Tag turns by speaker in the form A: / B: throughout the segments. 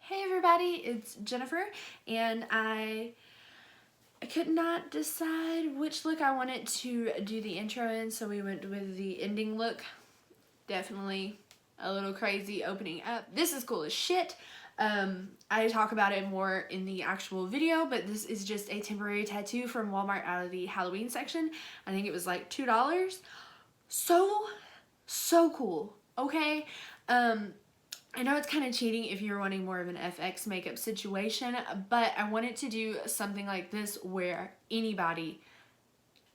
A: Hey everybody, it's Jennifer, and I could not decide which look I wanted to do the intro in, so we went with the ending look. Definitely a little crazy opening up. This is cool as shit. I talk about it more in the actual video, but this is just a temporary tattoo from Walmart out of the Halloween section. I think it was like $2. So cool, okay? I know it's kind of cheating if you're wanting more of an FX makeup situation, but I wanted to do something like this where anybody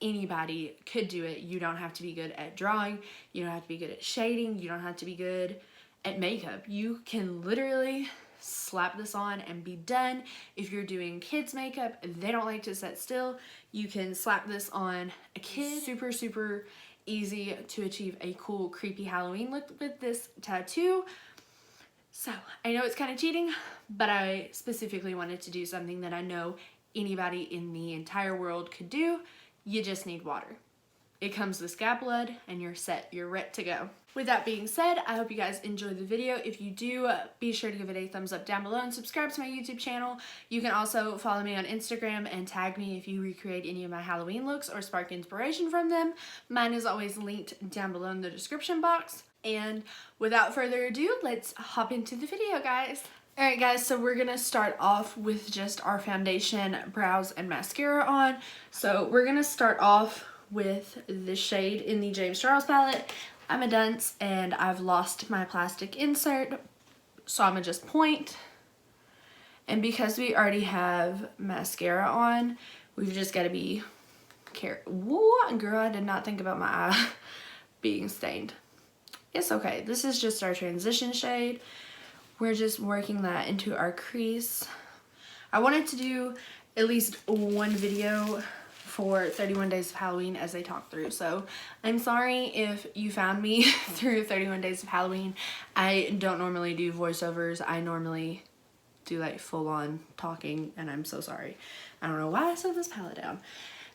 A: could do it. You don't have to be good at drawing. You don't have to be good at shading. You don't have to be good at makeup. You can literally slap this on and be done. If you're doing kids makeup, they don't like to sit still. You can slap this on a kid. Super easy to achieve a cool, creepy Halloween look with this tattoo. So, I know it's kind of cheating, but I specifically wanted to do something that I know anybody in the entire world could do. You just need water. It comes with scab blood and you're set. You're ready to go. With that being said, I hope you guys enjoyed the video. If you do, be sure to give it a thumbs up down below and subscribe to my YouTube channel. You can also follow me on Instagram and tag me if you recreate any of my Halloween looks or spark inspiration from them. Mine is always linked down below in the description box. And without further ado, let's hop into the video, guys. Alright guys, so we're gonna start off with just our foundation, brows, and mascara on. So we're gonna start off with this shade in the James Charles palette. I'm a dunce and I've lost my plastic insert, so I'm gonna just point. And because we already have mascara on, we've just gotta be careful. What? Girl, I did not think about my eye being stained. It's okay. This is just our transition shade. We're just working that into our crease. I wanted to do at least one video for 31 Days of Halloween as they talk through. So I'm sorry if you found me through 31 Days of Halloween. I don't normally do voiceovers. I normally do like full-on talking, and I'm so sorry. I don't know why I set this palette down.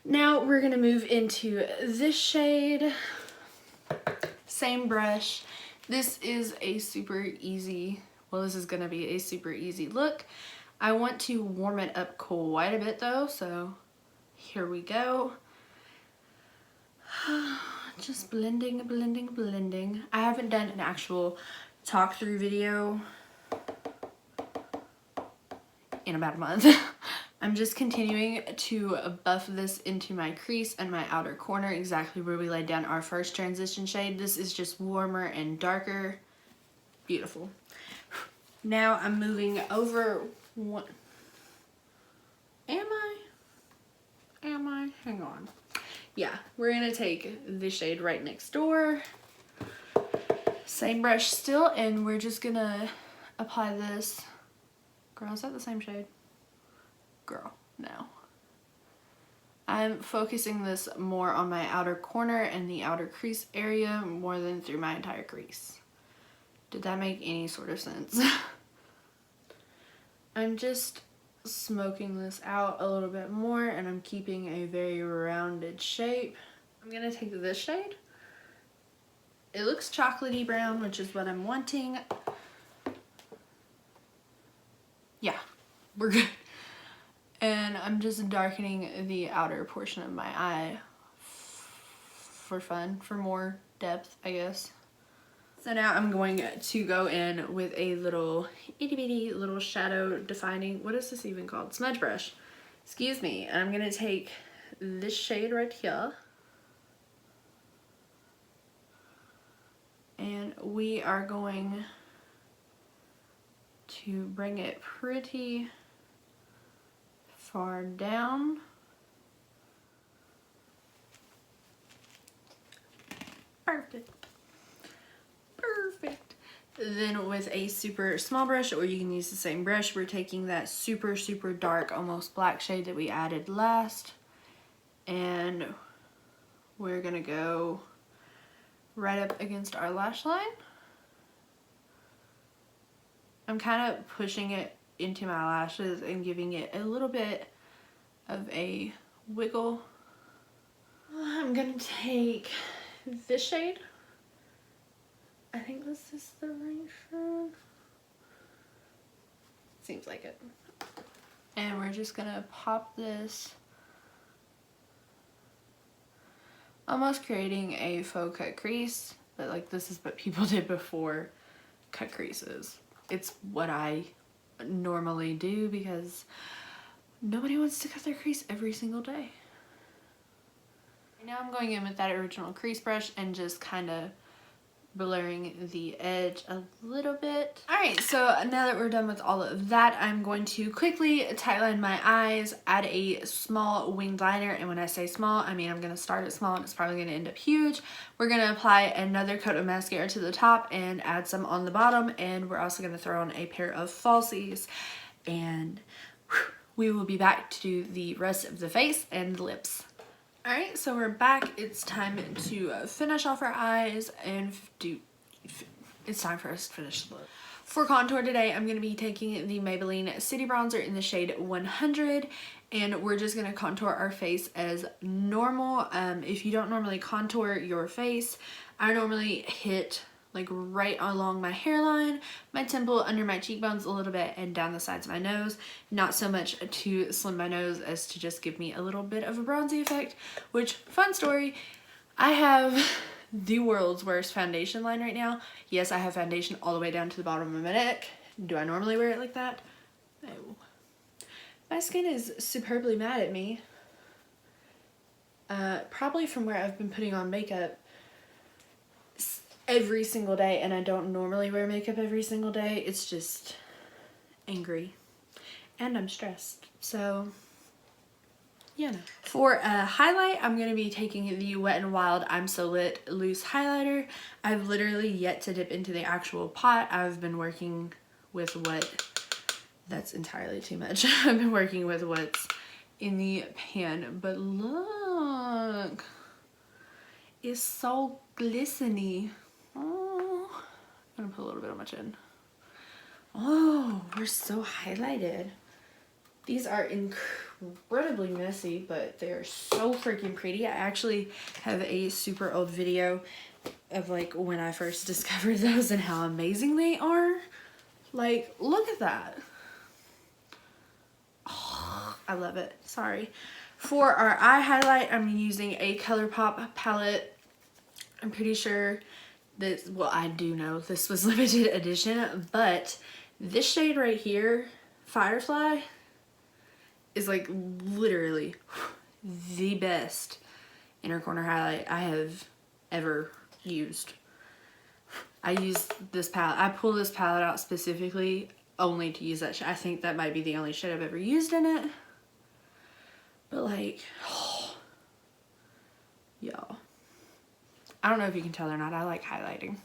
A: Now we're gonna move into this shade. Same brush. This is a super easy, well, this is gonna be a super easy look. I want to warm it up quite a bit though, so here we go. Just blending. I haven't done an actual talk through video in about a month. I'm just continuing to buff this into my crease and my outer corner, exactly where we laid down our first transition shade. This is just warmer and darker. Beautiful. Now I'm moving over one. Am I? Hang on. Yeah, we're gonna take this shade right next door. Same brush still, and we're just gonna apply this. Girl, is that the same shade? Girl, no. I'm focusing this more on my outer corner and the outer crease area more than through my entire crease. Did that make any sort of sense? I'm just smoking this out a little bit more, and I'm keeping a very rounded shape. I'm gonna take this shade. It looks chocolatey brown, which is what I'm wanting. Yeah, we're good. And I'm just darkening the outer portion of my eye for fun, for more depth, I guess. So now I'm going to go in with a little itty bitty little shadow defining, what is this even called? Smudge brush. Excuse me. And I'm gonna take this shade right here. And we are going to bring it pretty far down. Perfect. Then with a super small brush, or you can use the same brush, we're taking that super dark, almost black shade that we added last, and we're gonna go right up against our lash line. I'm kind of pushing it into my lashes and giving it a little bit of a wiggle. I'm gonna take this shade. I think this is the right shade. Seems like it. And we're just gonna pop this, almost creating a faux cut crease, but like this is what people did before cut creases. It's what I normally do because nobody wants to cut their crease every single day. Now I'm going in with that original crease brush and just kind of blurring the edge a little bit. Alright, so now that we're done with all of that, I'm going to quickly tightline my eyes, add a small winged liner, and when I say small, I mean I'm going to start it small and it's probably going to end up huge. We're going to apply another coat of mascara to the top and add some on the bottom, and we're also going to throw on a pair of falsies, and we will be back to do the rest of the face and the lips. Alright, so we're back. It's time to finish off our eyes and it's time for us to finish the look. For contour today, I'm going to be taking the Maybelline City Bronzer in the shade 100, and we're just going to contour our face as normal. If you don't normally contour your face, I normally hit like right along my hairline, my temple, under my cheekbones a little bit, and down the sides of my nose. Not so much to slim my nose as to just give me a little bit of a bronzy effect, which, fun story, I have the world's worst foundation line right now. Yes, I have foundation all the way down to the bottom of my neck. Do I normally wear it like that? No. My skin is superbly mad at me. Probably from where I've been putting on makeup every single day, and I don't normally wear makeup every single day. It's just angry and I'm stressed, so yeah. For a highlight, I'm going to be taking the Wet n Wild I'm So Lit loose highlighter. I've literally yet to dip into the actual pot. I've been working with that's entirely too much. I've been working with what's in the pan, but look, it's so glistening. Oh, I'm gonna put a little bit on my chin. Oh, we're so highlighted. These are incredibly messy, but they're so freaking pretty. I actually have a super old video of like when I first discovered those and how amazing they are. Like, look at that. Oh, I love it. Sorry. For our eye highlight, I'm using a ColourPop palette. I'm pretty sure this, well, I do know this was limited edition, but this shade right here, Firefly, is like literally the best inner corner highlight I have ever used. I use this palette. I pull this palette out specifically only to use that shade. I think that might be the only shade I've ever used in it. But like, oh, y'all. I don't know if you can tell or not, I like highlighting.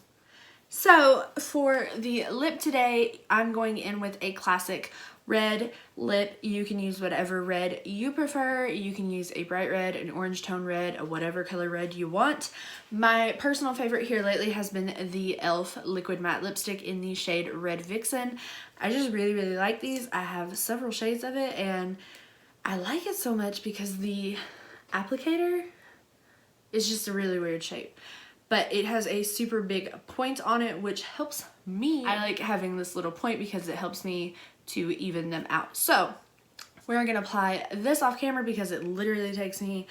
A: So for the lip today, I'm going in with a classic red lip. You can use whatever red you prefer. You can use a bright red, an orange tone red, a whatever color red you want. My personal favorite here lately has been the e.l.f. Liquid Matte Lipstick in the shade Red Vixen. I just really, really like these. I have several shades of it, and I like it so much because the applicator is just a really weird shape. But it has a super big point on it, which helps me. I like having this little point because it helps me to even them out. So we're gonna apply this off camera because it literally takes me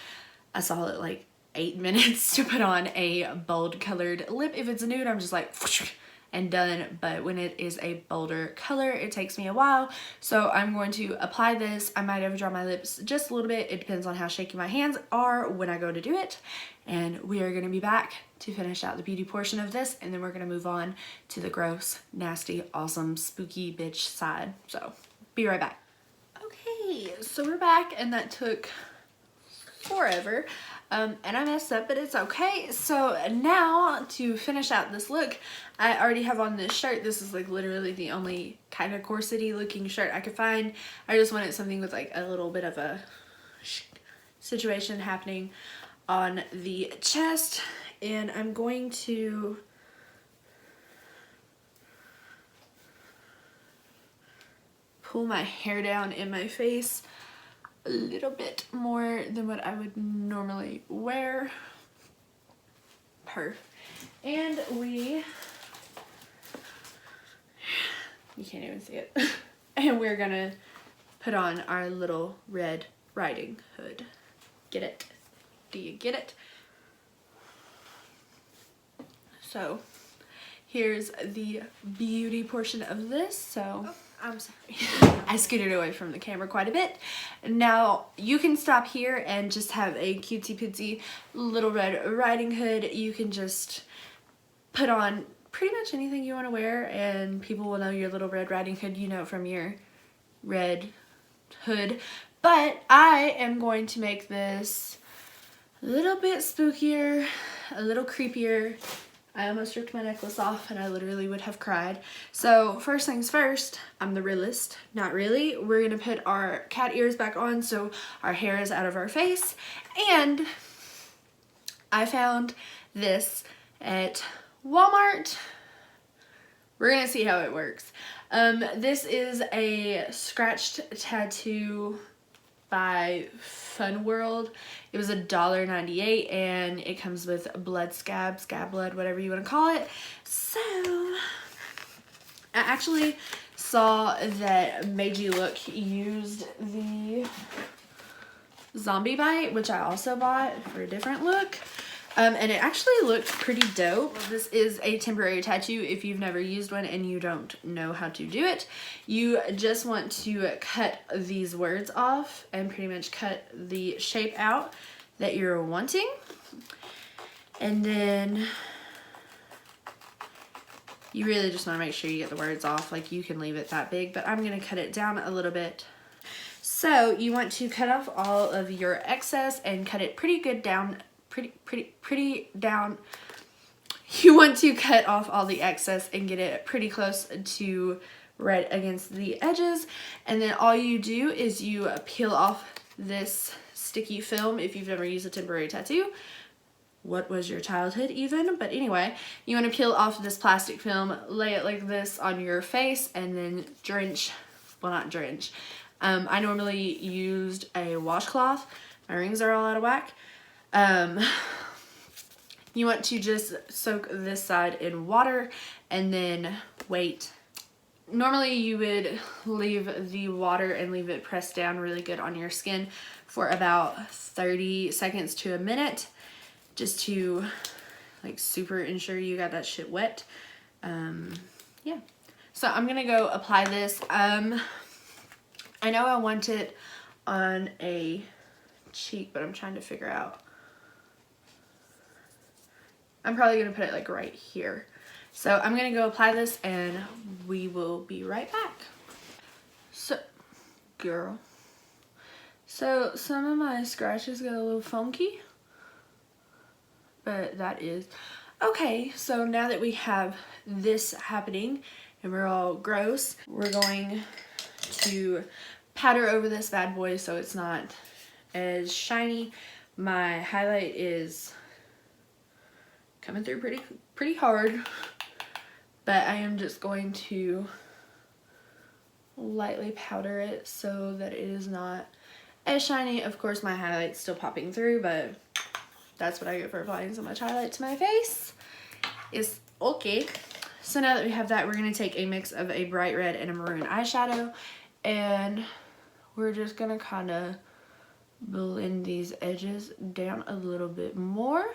A: a solid like 8 minutes to put on a bold colored lip. If it's a nude, I'm just like whoosh, and done. But when it is a bolder color, it takes me a while. So I'm going to apply this. I might overdraw my lips just a little bit. It depends on how shaky my hands are when I go to do it. And we are gonna be back to finish out the beauty portion of this, and then we're gonna move on to the gross, nasty, awesome, spooky bitch side. So be right back. Okay, so we're back, and that took forever. And I messed up, but it's okay. So now to finish out this look, I already have on this shirt. This is like literally the only kind of corset-y looking shirt I could find. I just wanted something with like a little bit of a situation happening on the chest, and I'm going to pull my hair down in my face a little bit more than what I would normally wear. And you can't even see it. And we're gonna put on our little Red Riding Hood. Get it? Do you get it? So here's the beauty portion of this. So I'm sorry. I scooted away from the camera quite a bit. Now you can stop here and just have a cutesy pootsy little Red Riding Hood. You can just put on pretty much anything you want to wear and people will know your little Red Riding Hood, you know, from your red hood. But I am going to make this a little bit spookier, a little creepier. I almost ripped my necklace off and I literally would have cried. So first things first, I'm the realist. Not really. We're gonna put our cat ears back on so our hair is out of our face. And I found this at Walmart. We're gonna see how it works. This is a scratched tattoo by Fun World. It was $1.98 and it comes with blood scab blood, whatever you want to call it. So I actually saw that Made You Look used the zombie bite, which I also bought for a different look. And it actually looked pretty dope. This is a temporary tattoo. If you've never used one and you don't know how to do it, you just want to cut these words off and pretty much cut the shape out that you're wanting. And then you really just want to make sure you get the words off. Like, you can leave it that big, but I'm going to cut it down a little bit. So you want to cut off all of your excess and cut it pretty good down. Pretty down. You want to cut off all the excess and get it pretty close to right against the edges, and then all you do is you peel off this sticky film. If you've never used a temporary tattoo, what was your childhood even? But anyway, you want to peel off this plastic film, lay it like this on your face, and then drench, well, not drench, I normally used a washcloth. My rings are all out of whack. You want to just soak this side in water and then wait. Normally you would leave the water and leave it pressed down really good on your skin for about 30 seconds to a minute, just to like super ensure you got that shit wet. Yeah. So I'm gonna go apply this. I know I want it on a cheek, but I'm trying to figure out. I'm probably gonna put it like right here. So I'm gonna go apply this and we will be right back. So, girl. So some of my scratches got a little funky, but that is okay. So now that we have this happening and we're all gross, we're going to powder over this bad boy so it's not as shiny. My highlight is coming through pretty hard, but I am just going to lightly powder it so that it is not as shiny. Of course my highlight's still popping through, but that's what I get for applying so much highlight to my face. It's okay. So now that we have that, we're going to take a mix of a bright red and a maroon eyeshadow, and we're just going to kind of blend these edges down a little bit more.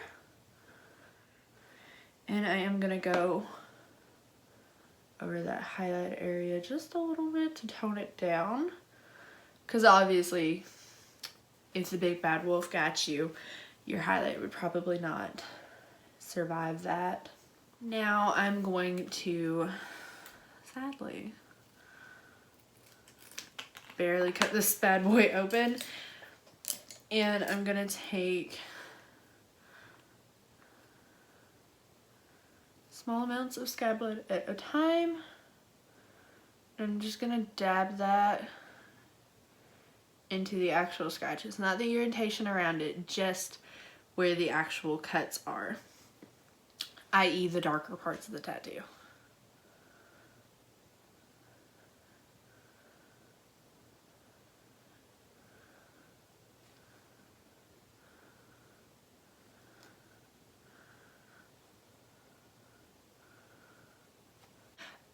A: And I am going to go over that highlight area just a little bit to tone it down. Because obviously, if the big bad wolf got you, your highlight would probably not survive that. Now I'm going to, sadly, barely cut this bad boy open. And I'm going to take small amounts of scab blood at a time. I'm just going to dab that into the actual scratches. Not the irritation around it, just where the actual cuts are, i.e. the darker parts of the tattoo.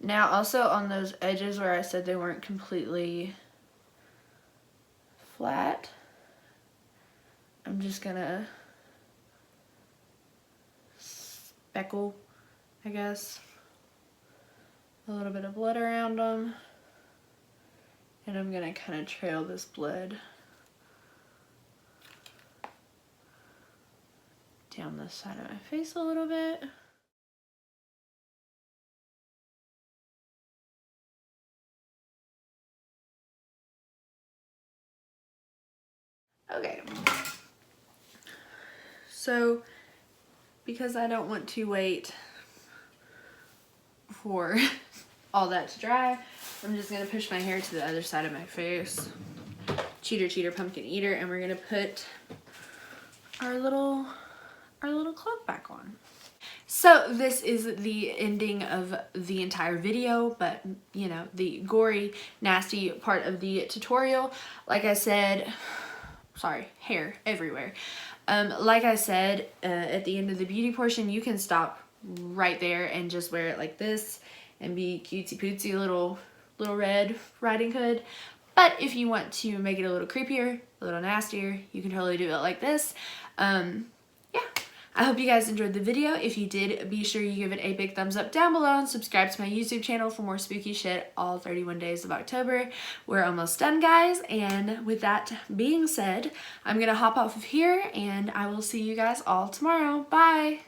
A: Now also on those edges where I said they weren't completely flat, I'm just gonna speckle, I guess, a little bit of blood around them, and I'm gonna kind of trail this blood down the side of my face a little bit. Okay, so because I don't want to wait for all that to dry, I'm just gonna push my hair to the other side of my face. Cheater, cheater, pumpkin eater, and we're gonna put our little cloak back on. So this is the ending of the entire video, but you know, the gory, nasty part of the tutorial. Like I said, sorry, hair everywhere. Like I said, at the end of the beauty portion, you can stop right there and just wear it like this and be cutesy pootsy little Red Riding Hood. But if you want to make it a little creepier, a little nastier, you can totally do it like this. Yeah, I hope you guys enjoyed the video. If you did, be sure you give it a big thumbs up down below and subscribe to my YouTube channel for more spooky shit all 31 days of October. We're almost done, guys, and with that being said, I'm gonna hop off of here and I will see you guys all tomorrow. Bye!